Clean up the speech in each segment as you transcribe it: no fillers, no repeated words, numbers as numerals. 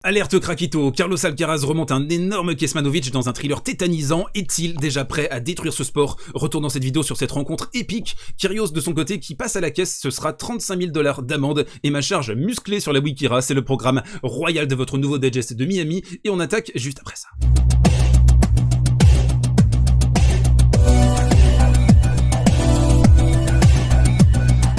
Alerte Krakito, Carlos Alcaraz remonte un énorme Kecmanovic dans un thriller tétanisant. Est-il déjà prêt à détruire ce sport? Retour dans cette vidéo sur cette rencontre épique. Kyrgios de son côté qui passe à la caisse, ce sera 35 000 $ d'amende et ma charge musclée sur la Wikira. C'est le programme royal de votre nouveau digest de Miami et on attaque juste après ça.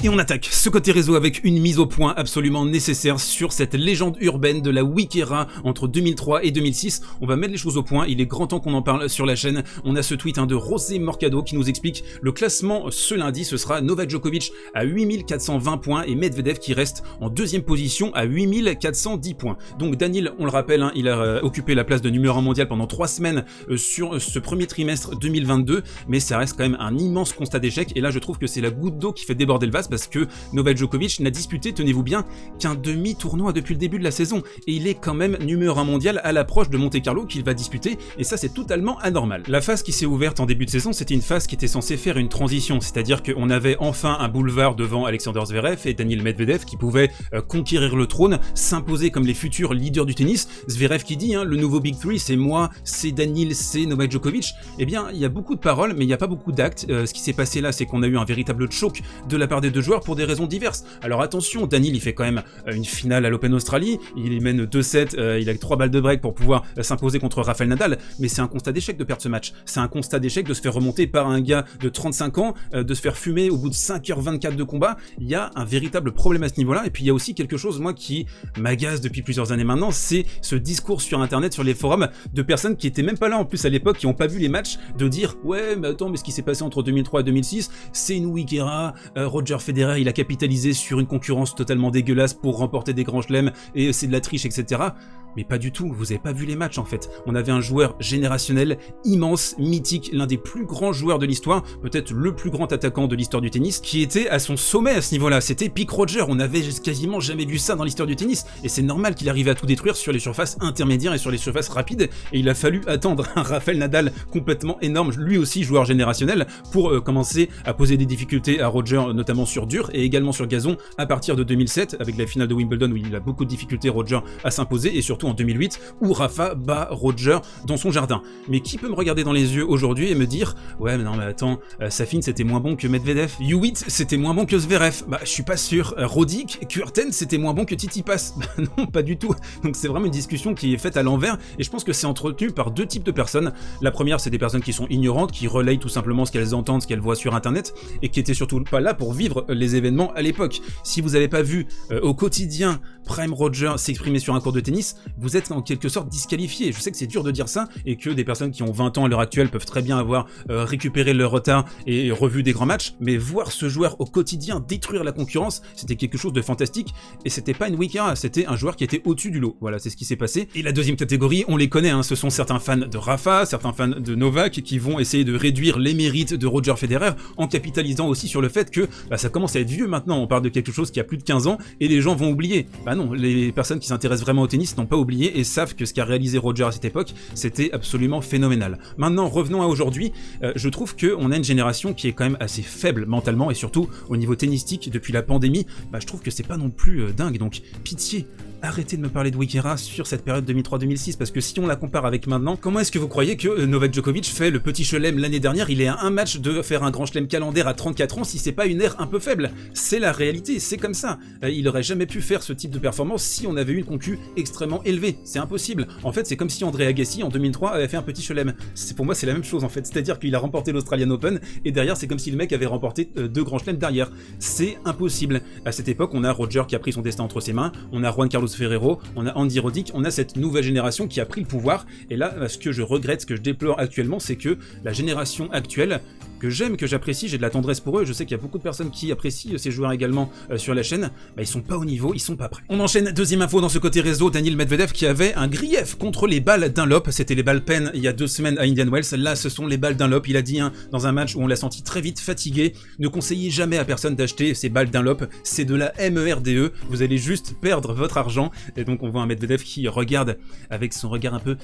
Et on attaque ce côté réseau avec une mise au point absolument nécessaire sur cette légende urbaine de la Wikira entre 2003 et 2006. On va mettre les choses au point, il est grand temps qu'on en parle sur la chaîne. On a ce tweet de José Morcado qui nous explique le classement ce lundi. Ce sera Novak Djokovic à 8420 points et Medvedev qui reste en deuxième position à 8410 points. Donc Daniil, on le rappelle, il a occupé la place de numéro 1 mondial pendant 3 semaines sur ce premier trimestre 2022, mais ça reste quand même un immense constat d'échec. Et là je trouve que c'est la goutte d'eau qui fait déborder le vase, parce que Novak Djokovic n'a disputé, tenez-vous bien, qu'un demi-tournoi depuis le début de la saison, et il est quand même numéro 1 mondial à l'approche de Monte-Carlo qu'il va disputer, et ça c'est totalement anormal. La phase qui s'est ouverte en début de saison, c'était une phase qui était censée faire une transition, c'est-à-dire qu'on avait enfin un boulevard devant Alexander Zverev et Daniil Medvedev qui pouvaient conquérir le trône, s'imposer comme les futurs leaders du tennis. Zverev qui dit, le nouveau Big Three, c'est moi, c'est Daniil, c'est Novak Djokovic. Eh bien, il y a beaucoup de paroles, mais il n'y a pas beaucoup d'actes. Ce qui s'est passé là, c'est qu'on a eu un véritable choc de la part des deux joueurs pour des raisons diverses. Alors attention, Daniil il fait quand même une finale à l'Open Australie, il mène 2-7, il a 3 balles de break pour pouvoir s'imposer contre Rafael Nadal, mais c'est un constat d'échec de perdre ce match. C'est un constat d'échec de se faire remonter par un gars de 35 ans, de se faire fumer au bout de 5h24 de combat. Il y a un véritable problème à ce niveau-là, et puis il y a aussi quelque chose, moi, qui m'agace depuis plusieurs années maintenant, c'est ce discours sur internet, sur les forums, de personnes qui étaient même pas là en plus à l'époque, qui ont pas vu les matchs, de dire « Ouais, mais attends, mais ce qui s'est passé entre 2003 et 2006, c'est une Wikira, Roger Federer, il a capitalisé sur une concurrence totalement dégueulasse pour remporter des grands chelems et c'est de la triche, etc. » Mais pas du tout, vous avez pas vu les matchs en fait. On avait un joueur générationnel, immense, mythique, l'un des plus grands joueurs de l'histoire, peut-être le plus grand attaquant de l'histoire du tennis, qui était à son sommet à ce niveau-là. C'était Peak Roger, on avait quasiment jamais vu ça dans l'histoire du tennis, et c'est normal qu'il arrive à tout détruire sur les surfaces intermédiaires et sur les surfaces rapides, et il a fallu attendre un Rafael Nadal complètement énorme, lui aussi joueur générationnel, pour commencer à poser des difficultés à Roger, notamment sur dur, et également sur gazon, à partir de 2007, avec la finale de Wimbledon où il a beaucoup de difficultés Roger à s'imposer, et surtout en 2008 où Rafa bat Roger dans son jardin. Mais qui peut me regarder dans les yeux aujourd'hui et me dire « Ouais mais non mais attends, Safin c'était moins bon que Medvedev, Hewitt c'était moins bon que Zverev, bah je suis pas sûr, Roddick, Kuerten c'était moins bon que Tsitsipas. » Bah non, pas du tout. Donc c'est vraiment une discussion qui est faite à l'envers, et je pense que c'est entretenu par deux types de personnes. La première, c'est des personnes qui sont ignorantes, qui relayent tout simplement ce qu'elles entendent, ce qu'elles voient sur internet, et qui étaient surtout pas là pour vivre les événements à l'époque. Si vous avez pas vu au quotidien Prime Roger s'exprimer sur un court de tennis, vous êtes en quelque sorte disqualifié. Je sais que c'est dur de dire ça, et que des personnes qui ont 20 ans à l'heure actuelle peuvent très bien avoir récupéré leur retard et revu des grands matchs, mais voir ce joueur au quotidien détruire la concurrence, c'était quelque chose de fantastique, et c'était pas une Wikira, c'était un joueur qui était au-dessus du lot. Voilà, c'est ce qui s'est passé. Et la deuxième catégorie, on les connaît, ce sont certains fans de Rafa, certains fans de Novak, qui vont essayer de réduire les mérites de Roger Federer, en capitalisant aussi sur le fait que ça commence à être vieux maintenant, on parle de quelque chose qui a plus de 15 ans, et les gens vont oublier. Bah non, les personnes qui s'intéressent vraiment au tennis n'ont pas oublié, et savent que ce qu'a réalisé Roger à cette époque, c'était absolument phénoménal. Maintenant, revenons à aujourd'hui. Je trouve qu'on a une génération qui est quand même assez faible mentalement, et surtout au niveau tennistique depuis la pandémie, je trouve que c'est pas non plus dingue, donc pitié. Arrêtez de me parler de Wikira sur cette période 2003-2006, parce que si on la compare avec maintenant, comment est-ce que vous croyez que Novak Djokovic fait le petit chelem l'année dernière? Il est à un match de faire un grand chelem calendaire à 34 ans, si c'est pas une ère un peu faible. C'est la réalité, c'est comme ça. Il aurait jamais pu faire ce type de performance si on avait eu une concu extrêmement élevée. C'est impossible. En fait, c'est comme si André Agassi en 2003 avait fait un petit chelem. Pour moi, c'est la même chose en fait. C'est-à-dire qu'il a remporté l'Australian Open, et derrière, c'est comme si le mec avait remporté 2 grands chelems derrière. C'est impossible. À cette époque, on a Roger qui a pris son destin entre ses mains, on a Juan Carlos Ferrero, on a Andy Roddick, on a cette nouvelle génération qui a pris le pouvoir, et là, ce que je regrette, ce que je déplore actuellement, c'est que la génération actuelle, que j'aime, que j'apprécie, j'ai de la tendresse pour eux, je sais qu'il y a beaucoup de personnes qui apprécient ces joueurs également sur la chaîne, ils sont pas au niveau, ils sont pas prêts. On enchaîne, deuxième info dans ce côté réseau, Daniil Medvedev qui avait un grief contre les balles Dunlop, c'était les balles Penn il y a 2 semaines à Indian Wells, là ce sont les balles Dunlop, il a dit dans un match où on l'a senti très vite fatigué, ne conseillez jamais à personne d'acheter ces balles Dunlop, c'est de la MERDE, vous allez juste perdre votre argent. Et donc on voit un Medvedev qui regarde avec son regard un peu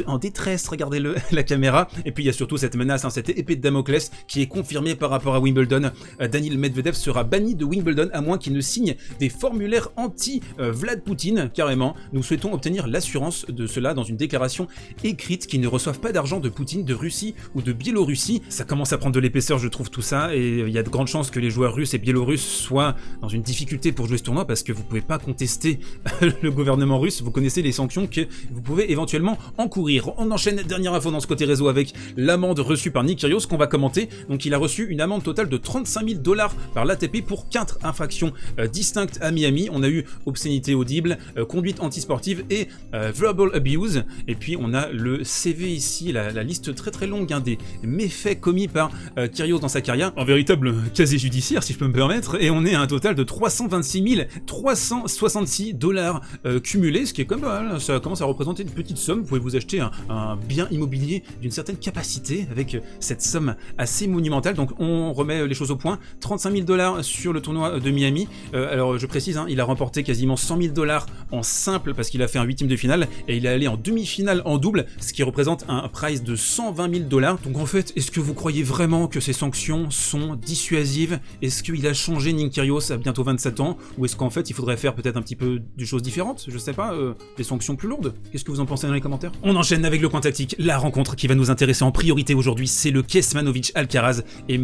en détresse, regardez-le, la caméra, et puis il y a surtout cette menace, cette épée de Damoclès qui est confirmé par rapport à Wimbledon. Daniil Medvedev sera banni de Wimbledon à moins qu'il ne signe des formulaires anti-Vlad Poutine, carrément. Nous souhaitons obtenir l'assurance de cela dans une déclaration écrite qu'ils ne reçoivent pas d'argent de Poutine, de Russie ou de Biélorussie. Ça commence à prendre de l'épaisseur, je trouve, tout ça, et il y a de grandes chances que les joueurs russes et biélorusses soient dans une difficulté pour jouer ce tournoi parce que vous pouvez pas contester le gouvernement russe, vous connaissez les sanctions que vous pouvez éventuellement encourir. On enchaîne, dernière info dans ce côté réseau avec l'amende reçue par Nick Kyrgios qu'on va commenter. Donc il a reçu une amende totale de 35 000 $ par l'ATP pour 4 infractions distinctes à Miami. On a eu obscénité audible, conduite antisportive et verbal abuse. Et puis on a le CV ici, la liste très très longue des méfaits commis par Kyrgios dans sa carrière. Un véritable casier judiciaire si je peux me permettre. Et on est à un total de 326 366 $ cumulés, ce qui est comme ça commence à représenter une petite somme. Vous pouvez vous acheter un bien immobilier d'une certaine capacité avec cette somme assez monumentale. Donc on remet les choses au point. 35 000 $ sur le tournoi de Miami. Alors je précise, il a remporté quasiment 100 000 $ en simple parce qu'il a fait un 8e de finale et il est allé en demi-finale en double, ce qui représente un prize de 120 000 $. Donc en fait, est-ce que vous croyez vraiment que ces sanctions sont dissuasives? Est-ce qu'il a changé Nick Kyrgios à bientôt 27 ans? Ou est-ce qu'en fait il faudrait faire peut-être un petit peu de choses différentes? Je sais pas, des sanctions plus lourdes? Qu'est-ce que vous en pensez dans les commentaires? On enchaîne avec le point tactique. La rencontre qui va nous intéresser en priorité aujourd'hui, c'est le Kecmanovic-Alcaraz. Et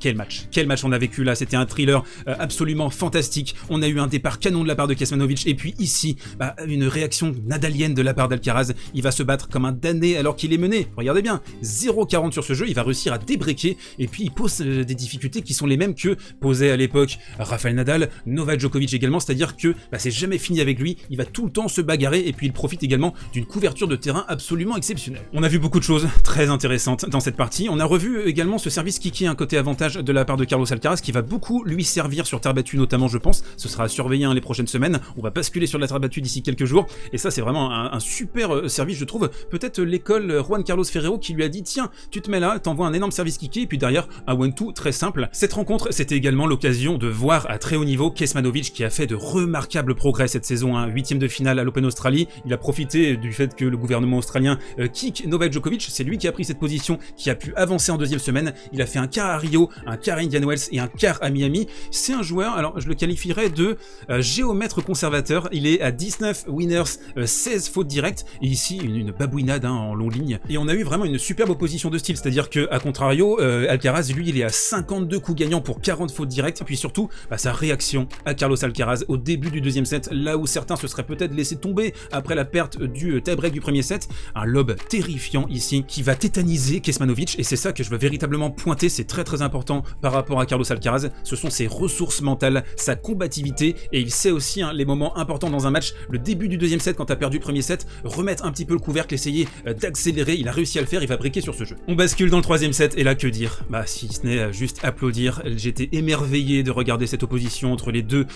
quel match on a vécu là, c'était un thriller absolument fantastique. On a eu un départ canon de la part de Kecmanovic et puis ici, une réaction nadalienne de la part d'Alcaraz. Il va se battre comme un damné alors qu'il est mené. Regardez bien, 0,40 sur ce jeu, il va réussir à débreaker et puis il pose des difficultés qui sont les mêmes que posait à l'époque Rafael Nadal, Novak Djokovic également, c'est-à-dire que c'est jamais fini avec lui, il va tout le temps se bagarrer et puis il profite également d'une couverture de terrain absolument exceptionnelle. On a vu beaucoup de choses très intéressantes dans cette partie. On a revu également ce service kické, un côté avantage de la part de Carlos Alcaraz qui va beaucoup lui servir sur terre battue notamment, je pense. Ce sera à surveiller les prochaines semaines. On va basculer sur la terre battue d'ici quelques jours et ça c'est vraiment un super service, je trouve. Peut-être l'école Juan Carlos Ferrero qui lui a dit tiens, tu te mets là, t'envoies un énorme service kické et puis derrière un 1-2 très simple. Cette rencontre, c'était également l'occasion de voir à très haut niveau Kecmanovic qui a fait de remarquables progrès cette saison, 8e de finale à l'Open Australie. Il a profité du fait que le gouvernement australien kick Novak Djokovic, c'est lui qui a pris cette position, qui a pu avancer en deuxième semaine. Il a fait un quart à Rio, un quart à Indian Wells et un quart à Miami. C'est un joueur, alors je le qualifierais de géomètre conservateur. Il est à 19 winners, 16 fautes directes et ici une babouinade en long ligne. Et on a eu vraiment une superbe opposition de style, c'est-à-dire que à contrario, Alcaraz lui il est à 52 coups gagnants pour 40 fautes directes. Et puis surtout sa réaction à Carlos Alcaraz au début du deuxième set, là où certains se seraient peut-être laissé tomber après la perte du tie-break du premier set. Un lob terrifiant ici qui va tétaniser Kecmanovic et c'est ça que je veux véritablement pointer, c'est très très important par rapport à Carlos Alcaraz. Ce sont ses ressources mentales, sa combativité et il sait aussi les moments importants dans un match. Le début du deuxième set quand t'as perdu le premier set, remettre un petit peu le couvercle, essayer d'accélérer, il a réussi à le faire, il va briquer sur ce jeu. On bascule dans le troisième set et là que dire? Si ce n'est juste applaudir. J'étais émerveillé de regarder cette opposition entre les deux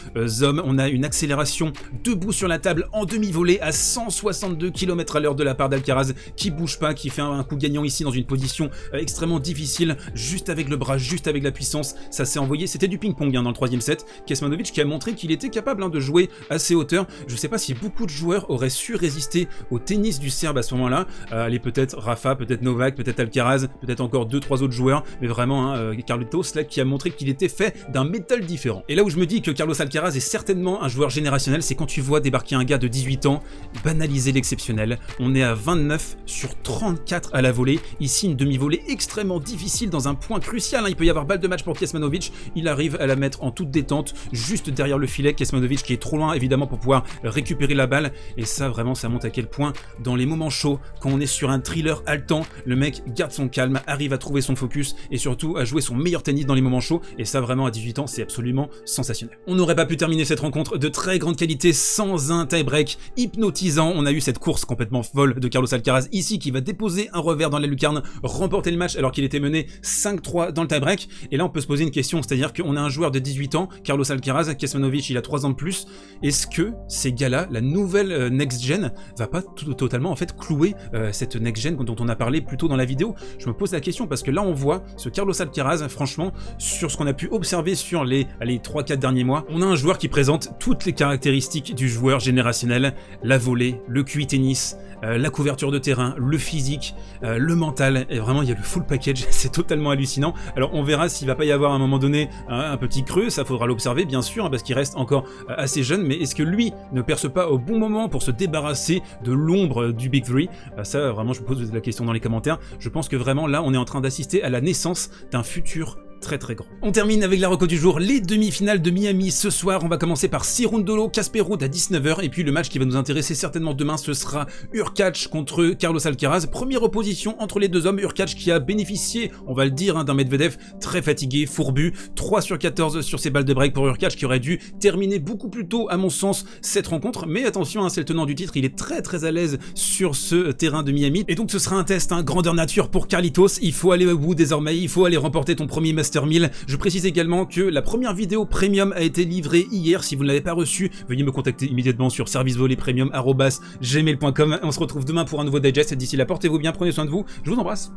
hommes. On a une accélération debout sur la table en demi-volée à 162 km/h de la part d'Alcaraz qui bouge pas, qui fait un coup gagnant ici dans une position extrêmement difficile, juste avec le bras, juste avec la puissance. Ça s'est envoyé, c'était du ping-pong dans le troisième set. Kecmanovic qui a montré qu'il était capable de jouer à ces hauteurs. Je sais pas si beaucoup de joueurs auraient su résister au tennis du Serbe à ce moment-là. Allez, peut-être Rafa, peut-être Novak, peut-être Alcaraz, peut-être encore 2-3 autres joueurs, mais vraiment Carlitos là qui a montré qu'il était fait d'un métal différent. Et là où je me dis que Carlos Alcaraz est certainement un joueur générationnel, c'est quand tu vois débarquer un gars de 18 ans, banaliser l'exceptionnel. On est à 29 sur 34 à la volée. Ici, une demi-volée extrêmement difficile dans un point crucial. Il peut y avoir balle de match pour Kecmanovic. Il arrive à la mettre en toute détente, juste derrière le filet. Kecmanovic qui est trop loin évidemment pour pouvoir récupérer la balle. Et ça, vraiment, ça montre à quel point, dans les moments chauds, quand on est sur un thriller haletant, le mec garde son calme, arrive à trouver son focus et surtout à jouer son meilleur tennis dans les moments chauds. Et ça, vraiment, à 18 ans, c'est absolument sensationnel. On n'aurait pas pu terminer cette rencontre de très grande qualité sans un tie-break hypnotisant. On a eu cette course complètement folle de Carlos Alcaraz ici qui va déposer un revers dans la lucarne, remporter le match alors qu'il était mené 5-3 dans le tie-break. Et là, on peut se poser une question, c'est-à-dire qu'on a un joueur de 18 ans, Carlos Alcaraz, Kecmanovic, il a 3 ans de plus. Est-ce que ces gars-là, la nouvelle next-gen, va pas totalement en fait clouer cette next-gen dont on a parlé plus tôt dans la vidéo? Je me pose la question parce que là, on voit ce Carlos Alcaraz, franchement, sur ce qu'on a pu observer sur les 3-4 derniers mois, on a un joueur qui présente toutes les caractéristiques du joueur générationnel, la volée, le QI tennis, la couverture de terrain, le physique, le mental, et vraiment il y a le full package, c'est totalement hallucinant. Alors on verra s'il va pas y avoir à un moment donné un petit creux, ça faudra l'observer bien sûr, hein, parce qu'il reste encore assez jeune, mais est-ce que lui ne perce pas au bon moment pour se débarrasser de l'ombre du Big Three? Ça vraiment je vous pose la question dans les commentaires. Je pense que vraiment là on est en train d'assister à la naissance d'un futur très grand. On termine avec la reco du jour, les demi-finales de Miami ce soir. On va commencer par Cerundolo, Casper Ruud à 19h, et puis le match qui va nous intéresser certainement demain, ce sera Hurkacz contre Carlos Alcaraz. Première opposition entre les deux hommes, Hurkacz qui a bénéficié, on va le dire, hein, d'un Medvedev très fatigué, fourbu, 3 sur 14 sur ses balles de break pour Hurkacz qui aurait dû terminer beaucoup plus tôt à mon sens cette rencontre, mais attention, hein, c'est le tenant du titre, il est très à l'aise sur ce terrain de Miami, et donc ce sera un test, hein, grandeur nature pour Carlitos. Il faut aller au bout désormais, il faut aller remporter ton premier Master 1000. Je précise également que la première vidéo premium a été livrée hier. Si vous ne l'avez pas reçue, veuillez me contacter immédiatement sur servicevoletpremium@gmail.com. On se retrouve demain pour un nouveau digest. D'ici là, portez-vous bien, prenez soin de vous. Je vous embrasse.